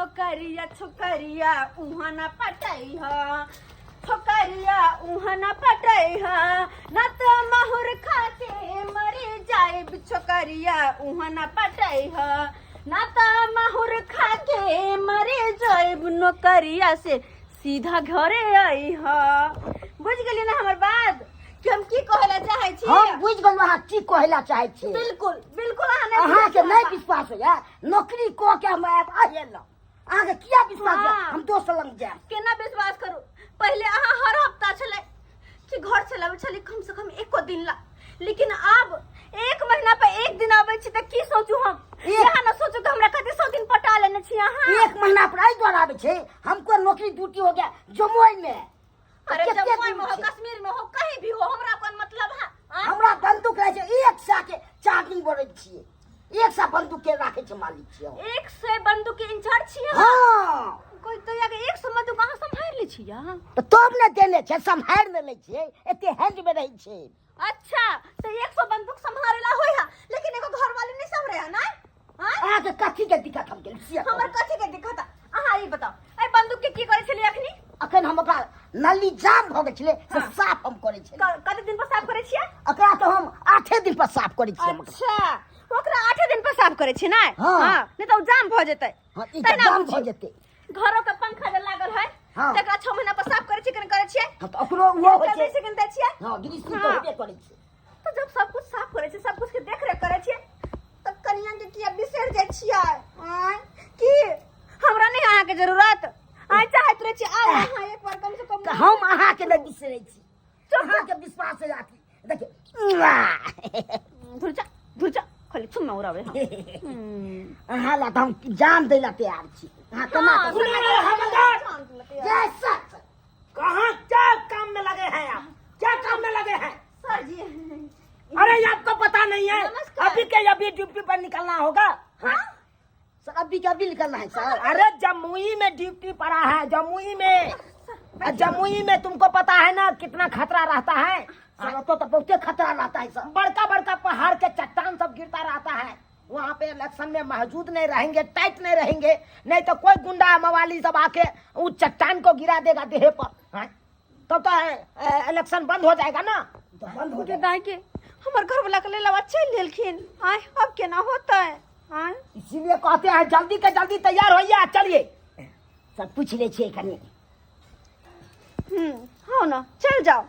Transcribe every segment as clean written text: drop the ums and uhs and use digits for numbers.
नौकरिया छोकरिया उहाँ न पटाई ह छोकरिया उहाँ न पटाई ह न त माहुर खा के मरी जाए छोकरिया उहाँ न पटाई ह न त माहुर खा के मरी जाए नौकरिया से सीधा घरे आई ह। बुझ गेली ना हमर बात कि हम की कहला चाहे छी? हम बुझ गेल अहाँ की कहला चाहे छी। बिल्कुल बिल्कुल अहाँ के नहीं विश्वास होया नौकरी को के हम आयल अहाँ के किया विश्वास है हम दोस्त लग जाए केना विश्वास करू? पहले अहाँ हर हफ्ता चले कि घर चलावे चली कम से कम एको दिन ला, लेकिन अब एक महीना पे एक दिन आवे छी त की सोचू हम? यहाँ न सोचू कि हमरा कते 100 दिन पटा लेने छी अहाँ। एक महीना पर आई द्वारा आवे छे हमको नौकरी ड्यूटी हो गया जमुई में। अरे जमुई में हो कश्मीर में हो कहीं भी हो हमरा कोन मतलब है? हमरा बंदूक रहे छे एक सा के चार्जिंग बोले छिए एक सा बंदूक के राखे छे मालिक छिए एक से बंदूक के इंचार्ज छिए। हां कोई तो याके 100 बंदूक कहां संभाल ले छिए? तो तब ने देने छे संभाल ने ले छे एते हैंड में रही छे। अच्छा तो 100 बंदूक संभालेला होय है लेकिन एगो घर वाले नहीं संभरे है ना? हां आगे कथी के दिक्कत हम गेल छिए हमर कथी के दिक्कत है? अहाँ ई बताओ ए बंदूक के की करे छली अखनी? अखन हम ओकरा नली जाम भ गेल छले से साफ हम करे छे। कते दिन पर साफ करे छिए? ओकरा तो हम 8 दिन पर साफ करे छे। अच्छा ओकरा 8 दिन पर साफ करे छी ना? हां नहीं तो जाम भ जेतै। हां ई जाम भ जेतै। घरों के पंखा जे लागल है तकरा 6 महीना पर साफ करे छी कि करे छिए? हां तो ओकरो वो होय छे कैसे गिनते छिए? हां गिनती तो होबे करे छे। तो जब सब कुछ साफ करे छी सब कुछ के देख रेख करे छी त कनिया के किया बिसर जाय छिए? की हमरा नहीं आहा के जरूरत आय चाहत रहे छी आ हां एक बार कम से कम हम अहाँ के नहीं बिसरे छी अहाँ के विश्वास है आती देखिए धुरचा खाली छुम्मा उड़ावे अहाँ ला हम जान देला तैयार छी। हां कमा जैसा कहाँ क्या काम में लगे हैं आप? क्या काम में लगे हैं? सर जी अरे ये आपको पता नहीं है नमस्कार। अभी के अभी ड्यूटी पर निकलना होगा। हां सर अभी का भी निकलना है सर। अरे जमुई में ड्यूटी पड़ा है जमुई में। जमुई में तुमको पता है ना कितना खतरा रहता है? सर तो बहुत खतरा रहता है सर। बड़का बड़का पहाड़ के चट्टान सब गिरता रहता है। वहाँ पे इलेक्शन में मौजूद नहीं रहेंगे टाइट नहीं रहेंगे नहीं तो कोई गुंडा मवाली सब आके उस चट्टान को गिरा देगा देह पर। तब तो इलेक्शन बंद हो जाएगा ना। तो बंद हो के जाए दाई के हमर घर वाला के लेला चल लेलखिन आय अब केना होता है? आय इसीलिए कहते हैं जल्दी के जल्दी तैयार होइए चलिए। सब पूछ ले छे कनी। हाँ ना चल जाओ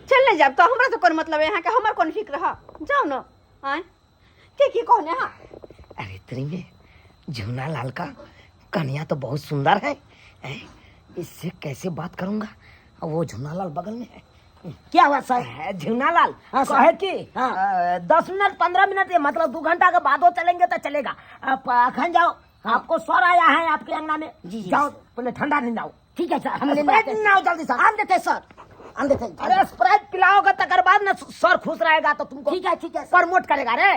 चल जाओ तो हमरा तो कोन मतलब है यहाँ के हमर कोन फिक्र है जाओ ना। आय के की कहने हां? अरे तेरी में झूना लाल का कन्या तो बहुत सुंदर है। इससे कैसे बात करूंगा? वो झूना लाल बगल में है। क्या हुआ सर? झूना लाल हाँ, सर। कहे कि हाँ। 10 मिनट 15 मिनट ये मतलब 2 घंटा के बाद चलेंगे तो चलेगा। आप अखन जाओ। हाँ। आपको स्वर आया है आपके अंगना में। जी, जी। जाओ पहले ठंडा नहीं लाओ। ठीक है सर हम स्प्राइट नहीं लाओ जल्दी सर। आन देते सर आन देते। अरे स्प्राइट पिलाओगे तकर बाद ना सर खुश रहेगा तो तुमको ठीक है प्रमोट करेगा रे।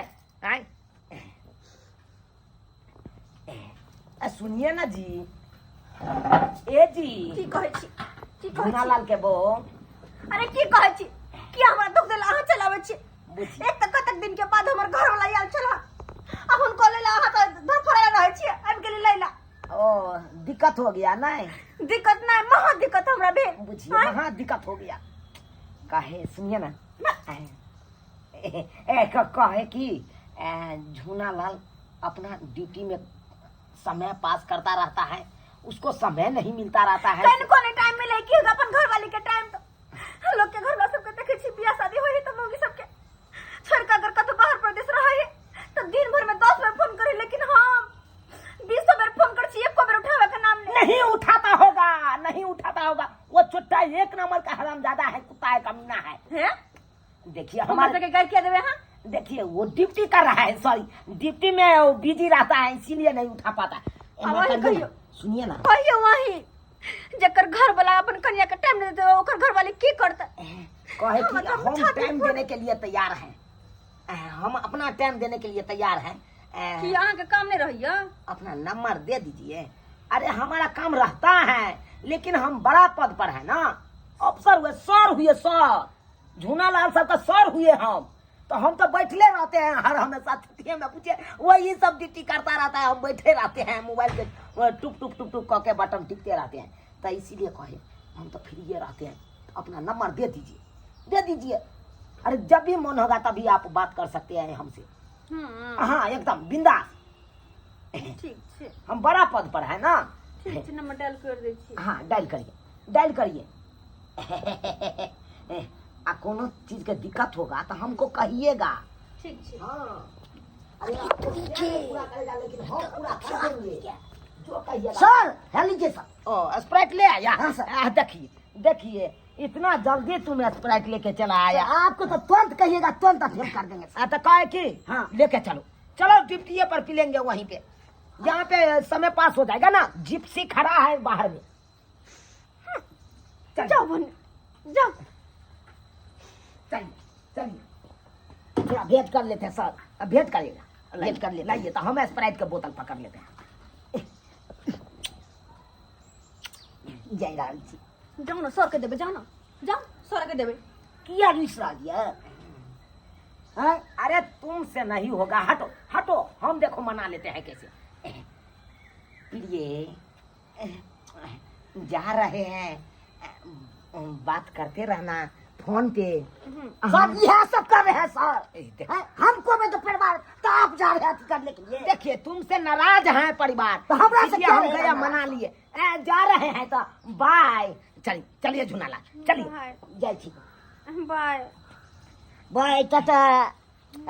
सुनिए ना जी ए जी की कहै छी की कहै झूना छी? लाल के बो अरे की कहै छी कि हमरा दुख देला अहाँ चलाबै छी? एक तक कतक दिन के बाद हमर घर वाला आयल छला अब हुनको लेला अहाँ तो धरफड़ा रहै छी आबि गेली लैला। ओ दिक्कत हो गया नहीं? दिक्कत नहीं महा दिक्कत हमरा बे बुझिए वहाँ दिक्कत हो गया। कहे सुनिए ना कहे कि झूना लाल अपना ड्यूटी में समय पास करता रहता है उसको समय नहीं मिलता रहता है। कहीं कोने टाइम मिले कि अपन घर वाली के टाइम तो लोग के घर वाला सबके देखे छी बियाह शादी होई है तो मौगी सबके छोड़ के अगर कतो बाहर प्रदेश रहे है तो दिन भर में 10 बार फोन करे लेकिन हम 20 बार फोन कर छी एको बार उठावे का नाम नहीं उठाता होगा नहीं उठाता होगा। वो चुट्टा एक नंबर का हरामजादा है कुत्ता है कमीना है। देखिए हमारे के गाय क्या देवे हां? देखिए वो ड्यूटी कर रहा है सॉरी ड्यूटी में वो बिजी रहता है इसीलिए नहीं उठा पाता। सुनिए ना कहियो वही जकर घर वाला अपन कन्या के टाइम दे दे ओकर घर वाली की करता? कहे कि हम टाइम देने के लिए तैयार हैं। हम अपना टाइम देने के लिए तैयार हैं। कि यहाँ के काम नहीं रहिया? अपना नंबर दे दीजिए। अरे हमारा काम रहता है लेकिन हम बड़ा पद पर है ना अफसर हुए सर हुए सर झूना लाल साहब का सर हुए हम तो हम तो बैठले रहते हैं हर हमेशा छुट्टियों में, पूछे वही सब ड्यूटी करता रहता है, हम बैठे रहते हैं मोबाइल पे टुक टुक टुक टुक करके बटन टिकते रहते हैं। तो इसीलिए कहे हम तो फ्री रहते हैं, अपना नंबर दे दीजिए। अरे जब भी मन होगा तभी आप बात कर सकते हैं हमसे। हाँ एकदम बिंदास। ठीक है, हम बड़ा पद पर है ना। ठीक है, नंबर डायल कर दै छी। हाँ डायल करिए। आ कोनो चीज के दिक्कत होगा तो हमको कहिएगा। ठीक है। हाँ अरे आपको पूरा करेगा, लेकिन हम पूरा कर देंगे जो कहिएगा। सर है लीजिए सर। ओ स्प्राइट ले आया। हाँ, सर। देखिए इतना जल्दी तुम स्प्राइट लेके चला आया। आपको तो तुरंत कहिएगा, तुरंत अटेंड कर देंगे सर। तो कहे की हाँ। लेके चलो डिप्टी पर पी लेंगे वहीं पे, यहाँ पे समय पास हो जाएगा ना। जिप्सी खड़ा है बाहर में। जाओ बहन जाओ। चलिए थोड़ा भेंट कर लेते हैं सर। अब भेंट करिएगा, भेंट कर ले लाइए। तो हम स्प्राइट के बोतल पकड़ लेते हैं। जय राम जी। जाओ ना सर के देबे, जाओ ना, जाओ सर के देबे। किया दूसरा दिया हाँ? अरे तुमसे नहीं होगा, हटो हम देखो मना लेते हैं कैसे। प्रिय जा रहे हैं, बात करते रहना फोन पे। सर यह सब कर रहे हैं सर। देखो, हैं? हमको में तो परिवार तो आप जा रहे हैं करने के लिए। देखिए तुमसे नाराज हैं परिवार, तो हमरा से इसलिए क्या हम लेना गया है? मना लिए। जा रहे हैं तो बाय। चलिए झुनाला चलिए। बाय जय छी bye bye tata,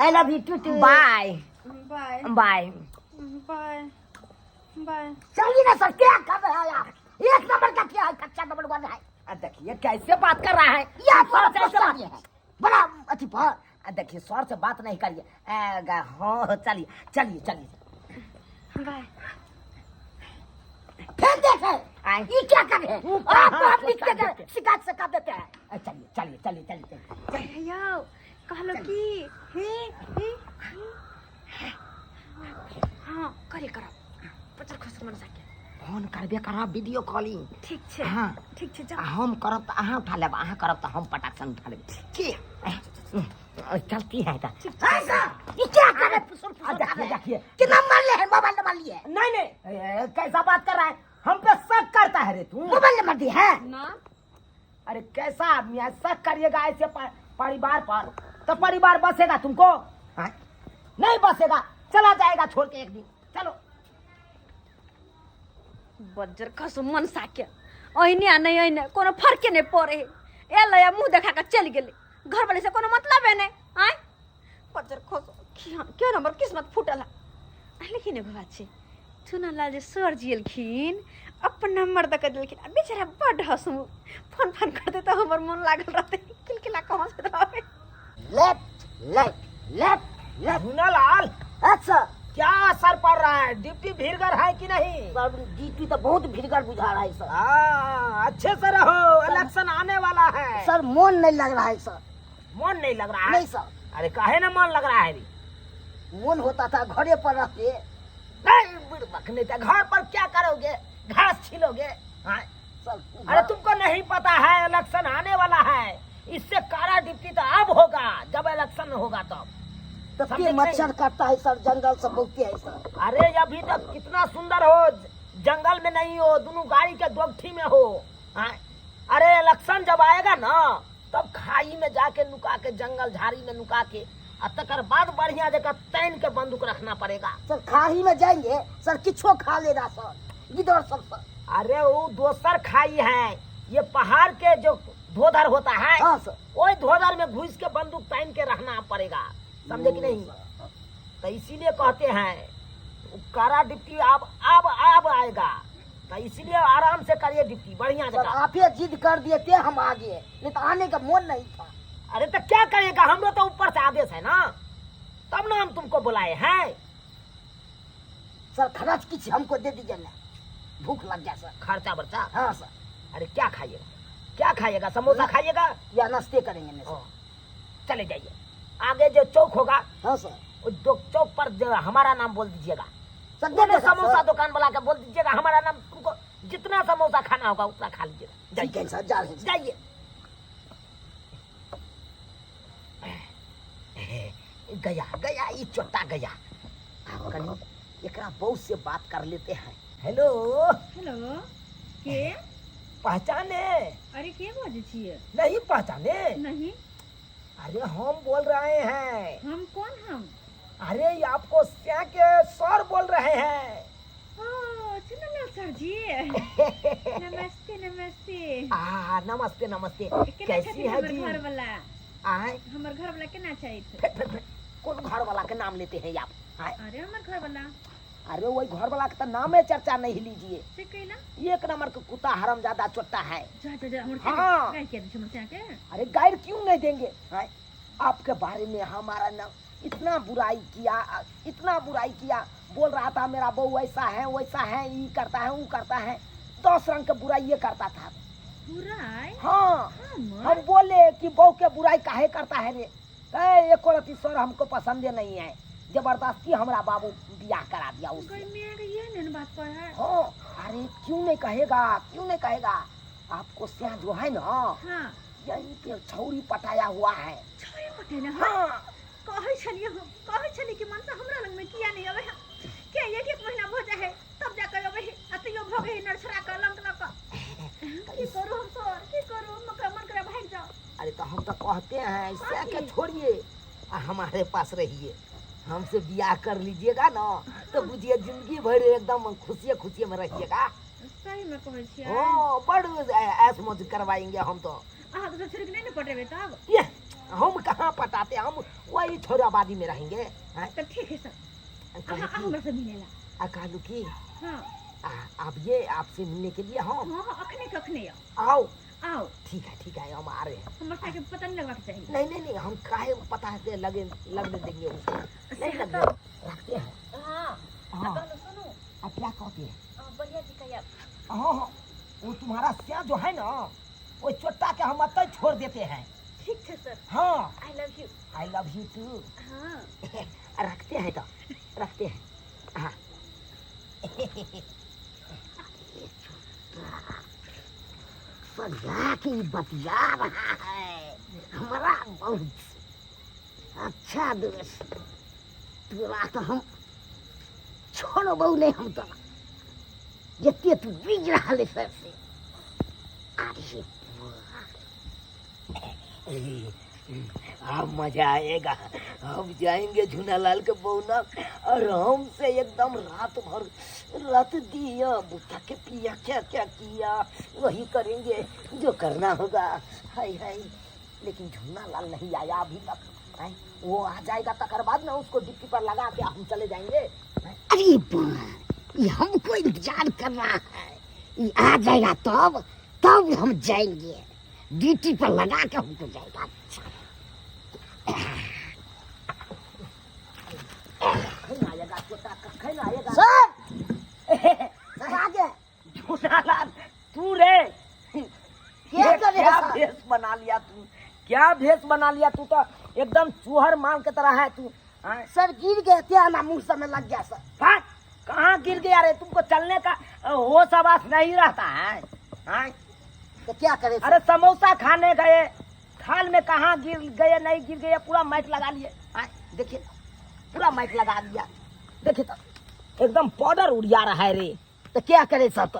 I love you too bye bye bye. Bye bye. चलिए ना सर, क्या कर रहे हैं आप? एक नंबर का क्या है, कच्चा नंबर वन है। देखिए कैसे बात कर रहा है ये आप सर से ऐसे बड़ा बात- है बड़ा अति पर। देखिए सर से बात नहीं करिए। हाँ चलिए। बाय। फिर देखे आए। ये क्या कर रहे हैं? आपको आप लिख के शिकायत से कर देते हैं। चलिए। याओ कहलो की हे हाँ करे करब पचर खस मन सके। फोन करबे करब, वीडियो कॉलिंग। ठीक छै। हाँ। ठीक छै, जाओ। हम करब तो अहाँ उठा लेब, अहाँ करब तो हम पटाख से उठा लेब। की चलती है तो हां सर, ये क्या कर रहे हैं? फुसुर फुसुर कर रहे हैं। देखिए। कितना नंबर ले है? मोबाइल नंबर लिए? नहीं कैसा बात कर रहा है, हम पे शक करता है रे तू। मोबाइल नंबर दिए है? ना अरे कैसा आदमी है, शक करिएगा ऐसे परिवार पर तो परिवार बसेगा तुमको? हाँ? नहीं बसेगा, चला जाएगा छोड़ के एक दिन। चलो बज्जर खसु मन साके ओइने आ नहीं ओइने कोनो फर्क नहीं पड़े। ए लया मुंह देखा के चल गेले, घर वाले से कोनो मतलब है नहीं। आय बज्जर खसु क्यों नंबर किस्मत फूटल है। लेकिन एगो बात छै, चुनलाल जे सर जी एलखिन अपन नंबर दे के देलखिन, आ बेचारा बड हंसू फोन करते तो हमर मन लागल रहते किलकिला कहां से रहबे। लेफ्ट भुनालाल अच्छा क्या असर पड़ रहा है, डिप्टी भीड़गर है कि नहीं? सर जीती तो बहुत भीड़गड़ बुझा रहा है सर। अच्छे से रहो, इलेक्शन आने वाला है। सर मन नहीं लग रहा है सर। मन नहीं लग रहा है? नहीं सर, अरे काहे ना मन लग रहा है रे? मन होता था घरे पर रहते। नहीं बुड़बक, नहीं तो घर पर क्या करोगे, घास छीलोगे? हाँ? सर अरे तुमको नहीं पता है इलेक्शन आने वाला है, इससे कारा डिप्टी तो अब होगा जब इलेक्शन होगा तब। तो समझे फिर कि मच्छर नहीं? काटता है सर, जंगल सब बोलते है सर। अरे अभी तक कितना सुंदर हो, जंगल में नहीं हो, दोनों गाड़ी के दोगठी में हो। हाँ? अरे इलेक्शन जब आएगा ना तब खाई में जाके नुका के, जंगल झाड़ी में नुका के, और तकर बाद बढ़िया जगह तैन के बंदूक रखना पड़ेगा। सर खाही में जाएंगे सर, किछो खा लेगा सर गिदड़ सब सर। अरे वो दोसर खाई है, ये पहाड़ के जो धोधर होता है, हाँ सर। वही धोधर में घुस के बंदूक तैन के रखना पड़ेगा, समझे कि नहीं? तो इसीलिए कहते हैं कारा डिप्टी अब आएगा, तो इसीलिए आराम से करिए डिप्टी बढ़िया सर जगह। आप ही जिद कर दिए थे हम आ गए, नहीं तो आने का मन नहीं था। अरे तो क्या करेगा, हम लोग तो ऊपर से आदेश है ना, तब ना हम तुमको बुलाए हैं। सर खर्च किछ हमको दे दीजिए ना, भूख लग गया सर। खर्चा बर्चा? हाँ सर। अरे क्या खाइएगा, समोसा खाइएगा? या नाश्ते करेंगे ना ओ, सर। चले जाइए, आगे जो चौक होगा हाँ सर। उस चौक पर जो हमारा नाम बोल दीजिएगा, सर दे दोनों देगा समोसा सर। दुकान वाला का बोल दीजिएगा हमारा नाम, तुमको जितना समोसा खाना होगा उतना खा लीजिएगा। ठीक है सर, जा रहे हैं। जाइए। गया गया ये चोटा गया। आप कनी एकरा बहू से बात कर लेते हैं। हेलो हेलो के पहचाने? अरे के बाजे छिए? नहीं पहचाने? नहीं। अरे हम बोल रहे हैं। हम कौन हम? अरे ये आपको क्या के सर बोल रहे हैं। चुनलाल सर जी नमस्ते नमस्ते। नमस्ते नमस्ते। केना कैसी छथिन है हमर जी? घर वाला? आए हमर घर वाला केना चाहिए? कौन घर वाला के नाम लेते हैं आप? आए? अरे हमर घर वाला। अरे वही घर वाला का तो नाम है, चर्चा नहीं लीजिए। से कहला एक नंबर का कुत्ता हरामजादा चोट्टा है। जा हमर हाँ। गाय के हमर से के। अरे गाइड क्यों नहीं देंगे? आए? आपके बारे में हमारा नाम इतना बुराई किया, बोल रहा था मेरा बहू ऐसा है वैसा है, ये करता है वो करता है, 10 रंग का बुराई ये करता था। बुराई? हाँ हम बोले कि बहू के बुराई काहे करता है रे? एक रति सर हमको पसंद नहीं है, जबरदस्ती हमारा बाबू ब्याह करा दिया उससे। ये नहीं बात पर है। हाँ अरे क्यों नहीं कहेगा, आपको स्याह जो है ना, हाँ यही पे छौरी पटाया हुआ है। छौरी पटेला? हाँ कहै छली कि मन से हमरा लग में किया नहीं अबे के एक महीना हो जाए तब जाकर अबे अतियो भ गई नरछरा कलंक लक। की करू हम सर, की करू? मन करे भाग जाओ। अरे तो हम तो कहते हैं इससे क्या छोड़िए, हमारे पास रहिए, हमसे ब्याह कर लीजिएगा ना तो बुझिए जिंदगी भर एकदम खुशी में रहिएगा। सही में कहै छियै। ओ बड़ ऐस मौज करवाएंगे हम तो। अहाँ तो छिड़क नहीं पटेबे तब? ये हम कहाँ पटाते, हम वही छोराबादी में रहेंगे। तो ठीक है सर, हमरा से मिलेला। कहलू की हाँ अब ये आपसे मिलने के लिए हम हाँ अखने आओ। आओ ठीक है हम आ रहे हैं। हमरा के पता नहीं लगवा के चाहिए। नहीं हम काहे पता है लगने देंगे उसको, नहीं लगने रखते हैं। हाँ सुनो अब क्या कहते हैं? बढ़िया जी कहिए। हाँ वो तुम्हारा स्याह जो है ना, वो चोट्टा के हम अतः छोड़ देते हैं। ठीक है सर। हाँ आई लव यू टू। हाँ रखते हैं हाँ। सजा की बतिया रहा है हमारा बहुत अच्छा दोस्त। तुरा तो हम छोड़ो बहु नहीं, हम तो जितने तू बीज रहा ले सर से। अब मजा आएगा, हम जाएंगे झूनालाल के बउना और हमसे एकदम रात दिया बुता के पिया क्या किया वही करेंगे जो करना होगा। हाय लेकिन झूनालाल नहीं आया अभी तक। वो आ जाएगा तकर बाद ना उसको डिप्टी पर लगा के हम चले जाएंगे। अरे ये हमको इंतजार कर रहा है, ये आ जाएगा तब हम जाएंगे, ड्यूटी पर लगा के हमको जाएगा। सर आगे झूठालाल तू रे क्या भेष बना लिया तू, क्या भेष बना लिया तू, तो एकदम चूहर माल के तरह है तू। सर गिर गए थे ना, मुंह समय लग गया सर। कहाँ गिर गया रे? तुमको चलने का होश आवास नहीं रहता है? तो क्या करे? अरे समोसा खाने गए, थाल में कहाँ गिर गए नहीं गिर गए, पूरा माइक लगा लिए। देखिए पूरा माइक लगा दिया, देखिए तो एकदम पाउडर उड़िया रहा है रे। तो क्या करे सर? तो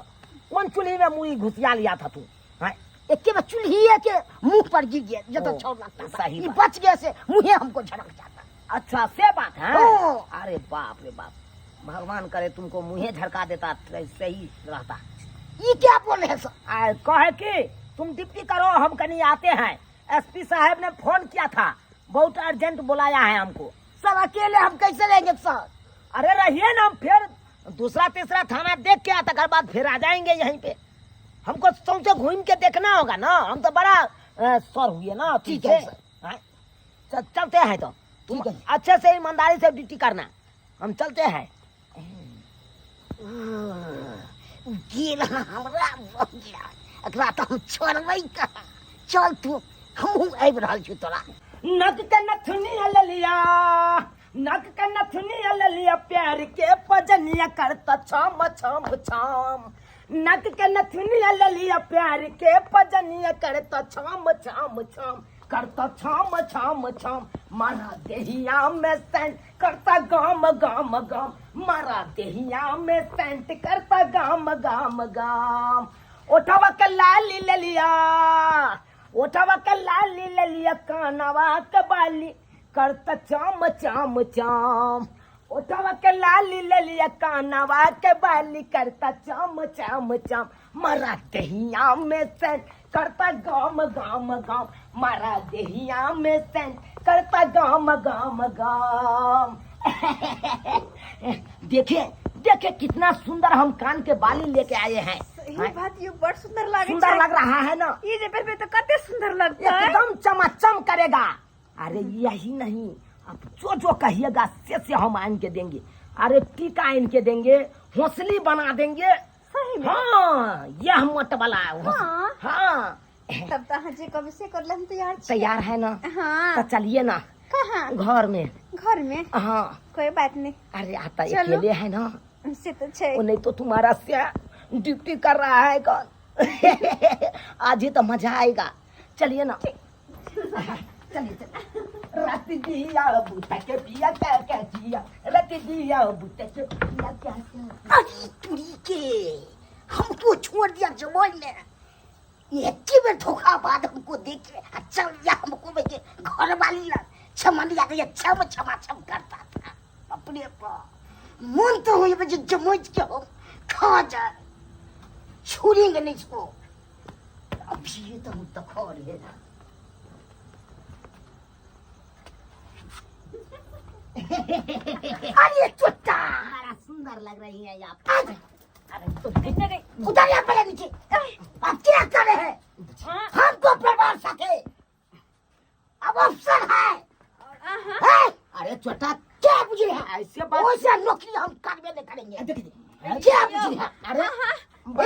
कौन चूल्ही में मुँह घुसिया लिया था तू? एक के चूल्ही के मुंह पर गिर गया, जो तो छोड़ लगता सही बच गया से मुँह हमको झड़क जाता। अच्छा से बात है? अरे बाप रे बाप, भगवान करे तुमको मुँह झड़का देता सही रहता। ये क्या बोले है सर? कहे कि तुम डिप्टी करो, हम कहीं आते हैं। एसपी साहब ने फोन किया था, बहुत अर्जेंट बुलाया है हमको। सर अकेले हम कैसे रहेंगे सर? अरे रहिए ना, हम फिर दूसरा तीसरा थाना देख के तकर बाद फिर आ जाएंगे यहीं पे। हमको सौंसे घूम के देखना होगा ना, हम तो बड़ा सर हुए ना। ठीक है सर, चलते हैं। तो तुम अच्छे से ईमानदारी से ड्यूटी करना, हम चलते हैं। अकरा तो हम छोड़बै कहाँ, चल तू हम आबि रहल छी तोरा। नक के नथुनिया ले लिया, नक के नथुनिया ले लिया, प्यार के पजनिया करता छाम छाम छाम। नक के नथुनिया ले लिया, प्यार के पजनिया करता छाम छाम छाम। करता छाम छाम छाम, मारा देहिया में सेंट करता गाम गाम गाम, मारा देहिया में सेंट करता गाम गाम गाम। उठावा के लाली ले लिया, उठावा के लाली ले लिया, कानवा के बाली करता चाम चाम चाम। उठावा के लाली ले लिया, कानवा के बाली करता चाम चाम चाम, मारा देहिया में सेंट करता गाम गाम गाम, मारा देहिया में सेंट करता गाम गाम गाम। देखिए देखिए कितना सुंदर हम कान के बाली लेके आए हैं। सही बात, ये बड़ सुंदर लगे सुंदर लग रहा है ना, ये जेबर पे तो कते सुंदर लगता है। एकदम चमाचम करेगा। अरे यही नहीं, अब जो जो कहिएगा से हम आन के देंगे। अरे टीका इनके देंगे, हौसली बना देंगे। सही में? हाँ, यह मोट वाला हाँ। हाँ तब तो हाँ जी कब से कर ले हम तैयार छी। तैयार है ना? हाँ। तो चलिए ना कहाँ? घर में। घर में? हाँ कोई बात नहीं, अरे आता चलो। अकेले है ना, से तो छे। वो नहीं तो तुम्हारा से ड्यूटी कर रहा है कौन। आज ही तो मजा आएगा। चलिए ना, चलिए चलिए। रात दिया बूटा के पिया क्या क्या जिया, रात दिया बूटा के पिया क्या क्या। अरे तुरी के, हमको छोड़ दिया जमाई ने। ये में धोखा बाद हमको देखे अच्छा या हमको बेटे घर वाली ना छमनिया के छम छमा छम करता था अपने पर। मन तो हुई बजे जमाई के हो खा जाए, छोड़ेंगे नहीं इसको। अब ये तो हम तो खा रहे ना। अरे चुट्टा, बड़ा सुंदर लग रही है आप। अरे तो कितने गई उधर यहाँ पहले नीचे। अब क्या कर रहे हैं? हमको प्रमाण सके, अब अवसर है। है? अरे छोटा क्या बुझे है? ऐसे बात वैसे नौकरी हम करवे नहीं करेंगे। देखिए, क्या बुझे है? अरे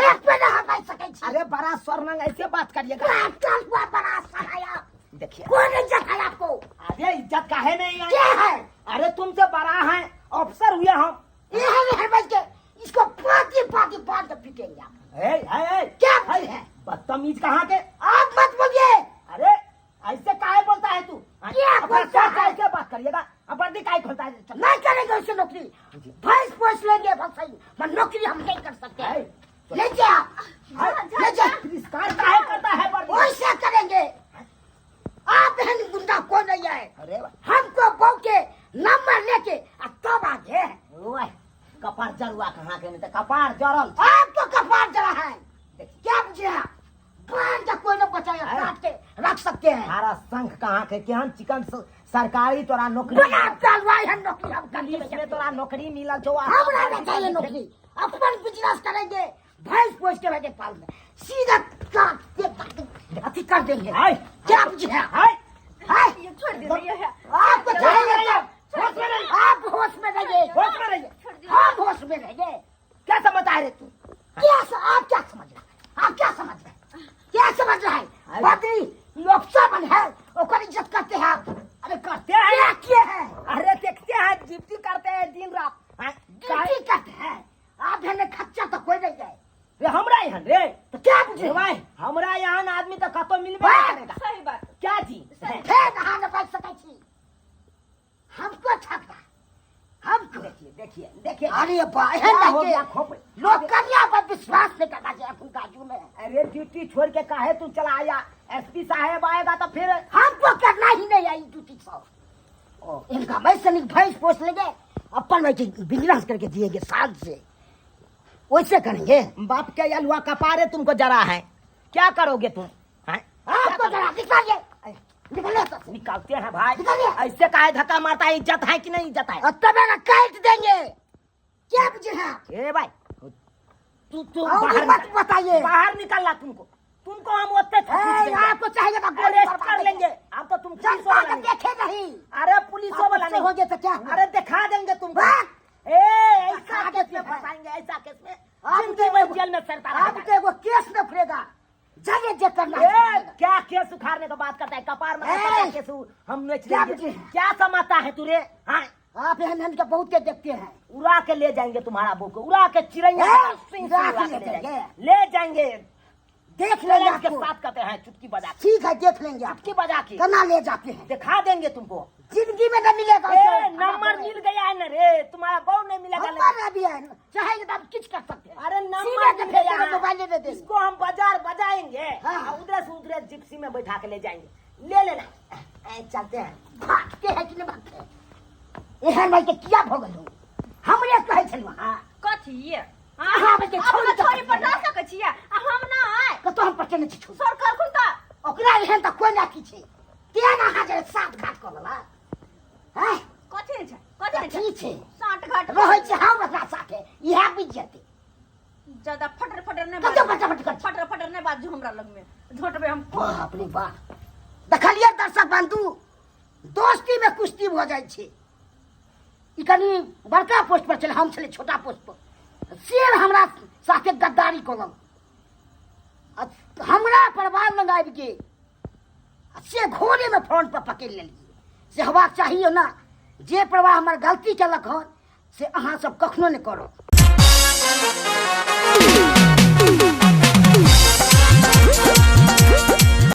एक पे ना बैठ सके छी। अरे बड़ा स्वर्णंग ऐसे बात करिएगा। कल को बड़ा सहाया देखिए, कौन इज्जत है आपको? अरे इज्जत काहे नहीं आई? क्या है? अरे तुमसे बड़ा है, अफसर हुए हम। ये है बैठ के इसको पाती पाती बांध के पीटेंगे आप। क्या है? बदतमीज कहाँ के? आप मत बोलिए। अरे ऐसे काहे बोलता है तू? क्या अपना बोलता है? साथ ऐसे बात करिएगा, अपनी काहे खोलता है? चल। नहीं करेंगे उससे नौकरी, भैंस पोस लेंगे बस सही, पर नौकरी हम नहीं कर सकते। ले जाओ, ले जाओ। तिरस्कार काहे करता है पर? वैसे करेंगे। आप बहन गुंडा को नहीं है, अरे हमको बहू के नंबर लेके तब आगे। ओए, कपार जरुआ कहाँ के? नहीं तो कपार जरल। आपको कपार जरा है, क्या बुझे आप? बांध के कोई न बचाया, काट के रख सकते हैं। हमारा संघ कहाँ के? केहन चिकन सरकारी तोरा नौकरी बना तलवार है नौकरी हम कर पुलिस में तोरा नौकरी मिला जो हम नहीं चाहिए नौकरी, अपन बिजनेस करेंगे, भैंस पोस के बैठे पाल में सीधा काट के अति कर देंगे। क्या बुझे है? ये छोड़ दे ये है। आपको चाहिए होश में रहिए। आप होश में रहिए, होश में रहिए। हम होश में रहिए। क्या समझता है रे तू? आप क्या समझ रहे हैं? आप क्या समझ रहे हैं? क्या समझ रहे हैं? बदरी लोकसभा बन है, ओकर इज्जत करते हैं आप। अरे करते हैं, क्या है? अरे देखते हैं, ड्यूटी करते हैं दिन रात। ड्यूटी करते हैं आप, हमें खर्चा तो कोई नहीं जाए। रे हमरा यहाँ रे, तो क्या बुझे? भाई हमरा यहाँ आदमी तो कतो मिलबे नहीं करेगा। सही बात। क्या चीज? फिर कहाँ न बैठ सके छी? हमको ठगना, हमको। देखिए देखिए देखिए, अरे हो गया खोपड़ी। लोग कन्या पर विश्वास नहीं करना चाहिए अपन काजू में। अरे ड्यूटी छोड़ के काहे तू चला आया? एसपी साहब आएगा तो फिर हमको करना ही नहीं आई ड्यूटी सब। इनका वैसे नहीं भैंस पोस लेंगे, अपन वैसे बिजनेस करके दिएंगे साल से, वैसे करेंगे। बाप के अलुआ कपारे तुमको जरा है, क्या करोगे तुम? आपको जरा निकालिए, निकालिए तो। निकालते हैं भाई, निकालिए। ऐसे काहे धक्का मारता है? इज्जत है कि नहीं इज्जत है? और तब ना काट देंगे। क्या बुझे है? ए भाई तू और मत बताइए। बाहर निकलना तुमको, तुमको हम ओते आपको चाहिए तो गोली अरेस्ट मार कर लेंगे। अब तो तुम पुलिस जनता वाला को नहीं। देखे नहीं। अरे पुलिस वाला आपसे हो नहीं, गया तो क्या हुआ? अरे दिखा देंगे तुमको। हाँ? ऐसा केस में फंसाएंगे, ऐसा केस में जिंदगी में जेल में सरता आप रहेगा। वो केस में फिरेगा, जगह जे करना ए, है। क्या केस उखाड़ने का बात करता है? कपार में ए, क्या केस हम नोच क्या लेंगे। बुझे? क्या समझता है तू रे? हाँ, आप हम के बहुत देखते हैं। उड़ा के ले जाएंगे तुम्हारा बुक, उड़ा के चिड़ैया ए, सिंह से उड़ा उड़ा के के ले ले जाएंगे। देख लेंगे चैलेंज के आपको। साथ कहते हैं चुटकी बजा के, ठीक है देख लेंगे आप चुटकी बजा के कना ले जाते हैं दिखा देंगे तुमको। जिंदगी में न मिलेगा ए, नंबर मिल गया है ना रे, तुम्हारा बहु नहीं मिलेगा लेकिन। नंबर अभी है चाहेंगे तो आप किच कर सकते हैं अरे सीने नंबर के मिल गया फेंके है। मोबाइल दे दे इसको हम बाजार बजाएंगे हाँ। और उधर से उधर जिप्सी में बैठा के ले जाएंगे, ले लेना। चलते हैं। भागते हैं कि नहीं भागते हैं एहन भाई के किया भोगल हो हमरे कहे छलवा हां कथी हाँ, बच्चे, छोड़ अपना दो। छोरी पर रह सकै छियै आ हम ना आय कतो हम पटे नहीं छू सर करखुन त ओकरा एहन त कोई ना की छै के ना हाजर साथ घाट करला हैं कथी छै कथी छै की छै साठ घाट रहै छै हम ओकरा साथे इहा बुझ जेतै ज्यादा फटर फटर नहीं कतो फटाफट कर फटर फटर नहीं बाजू हमरा लग में झोटबे हम बाप रे बाप देखलिए दर्शक बंधु दोस्ती में कुश्ती हो जाय छै ई कनी बड़का पोस्ट पर चले हम चले छोटा पोस्ट पर शेर हमरा साथे गद्दारी करल हमरा परिवार लग आबि गेल से घोड़े में फ्रंट पर पकड़ लेलिए से हेबाक चाहिए ना जे परिवार हमर गलती केलक हन से अहाँ सब कखनो नहीं करब।